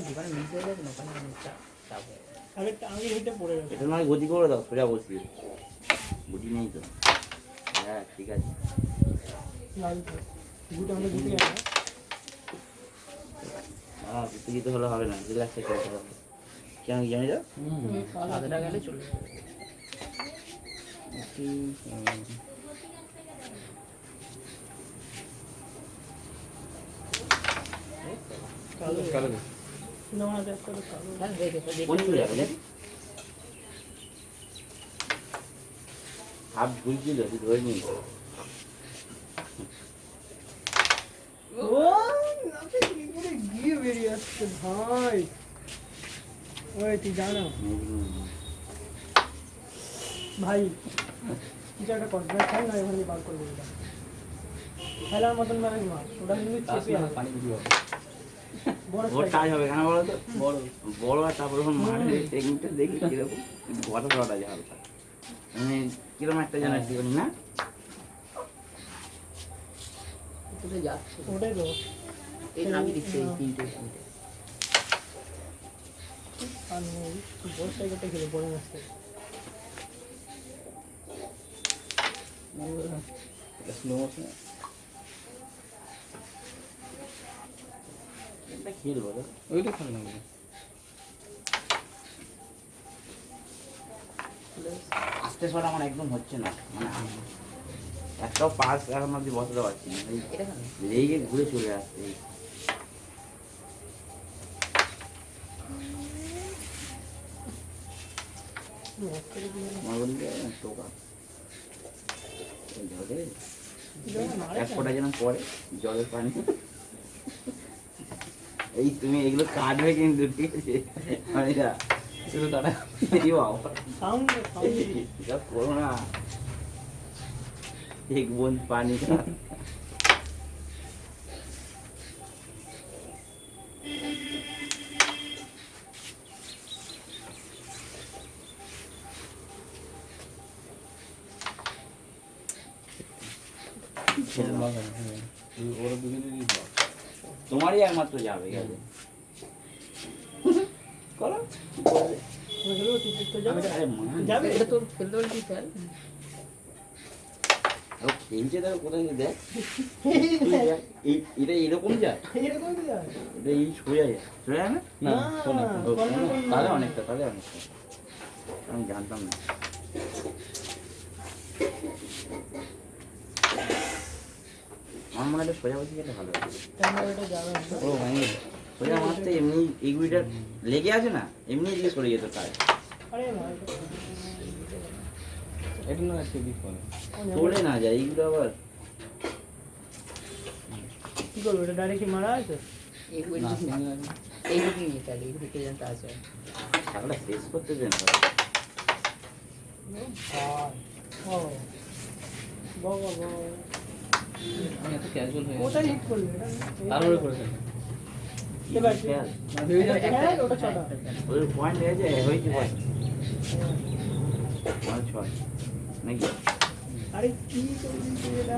দোকানে মিলতে হলে ওখানে চাপ আগে হেঁটে পড়ে গেছে। এটা নয় গতি করে দাও, সোজা বসিয়ে। গুটি নেই তো? হ্যাঁ ঠিক আছে। গুটি আমাদের গুটি আছে। হ্যাঁ গুটি দিতে হলে হবে না, রিল্যাক্সে খেলতে হবে। কেন কি জানি তো? সাদাটা গেলে চলে যাবে। কালো না আমাদের একটা তো কালো। হ্যাঁ দেখে কোন চলে যাবে? হাফ ভুলছিল, তুই ধরে নিস। ও নাতে কি করে গিয়ে বেরিয়ে আসছে ভাই। ওই তুই জানো ভাই কিছু একটা কনফারেন্স হয় না, এখানে বার করে দিলাম খেলার মতন ভাবে মাছ ওটা কিন্তু চেপে আছে পানি দিয়ে বড় ওর কাজ হবে কেন বলো তো? বড় বড় আর তারপর যখন মাঠে টেকনিকটা দেখি কিরকম ঘটা ঘটা যায় হালকা, মানে কিরকম একটা যেন জীবনী না? কোথায় যাচ্ছে? ওটাই তো এই নামিয়ে দিচ্ছে এই তিনটে আর নেই বড় সাইকেলটা খেলে বড় মাছটা স্লো মোশন এটা খেলবো তো? ওইটা খেল না আস্তে সরা আমার একদম হচ্ছে না, মানে একটাও পাস এখন অব্দি বসাতে পারছি না, এই এটা কেন লেগে ঘুরে চলে আসছে। আমার বলি যে টোকা জলে এক ফোঁটা যেন পড়ে জলের পানি। এই তুমি এগুলো কাটবে কিন্তু, ঠিক আছে? মানে শুধু তারা সাউন্ড করো না, এক বোন পানি का তোমারই একমাত্র যাবে গেলে করো যাবে এটা তোর খেলতে বলে তুই খেল খেলছে দেখো কোথায় দেখ, এটা এরকম যায়, এরকম তো যায় এটা এই সোজা যায়, সোজা যায় না? না তাহলে অনেকটা, তাহলে অনেকটা আমি জানতাম না। আমার মনে হয় সোজা বসে গেলে ভালো হবে। এটা যাবে ও ভাই সোজা মারতে এমনি এইগুলিটা লেগে আছে না, এমনি এদিকে সরে যেত তাই। আরে ভাই এটা না আছে দিক করে চলে না যায় এইগুলো আবার। কি করবো এটা ডাইরেক্ট মারা আছে এইটুকু নিয়ে তাহলে এই ভিতরে জানতে আছে তাহলে শেষ করতে দেন ও বাবা বাবা আমি এত ক্যাজুয়াল হয়ে কোথায় হিট করলে এটা তারপরে করেছেন এবার খেয়াল ওটা ছটা ওই পয়েন্ট হয়েছে হয়েছে পয়েন্ট আমার ছয় নাকি? আরে কি করবি তুই এটা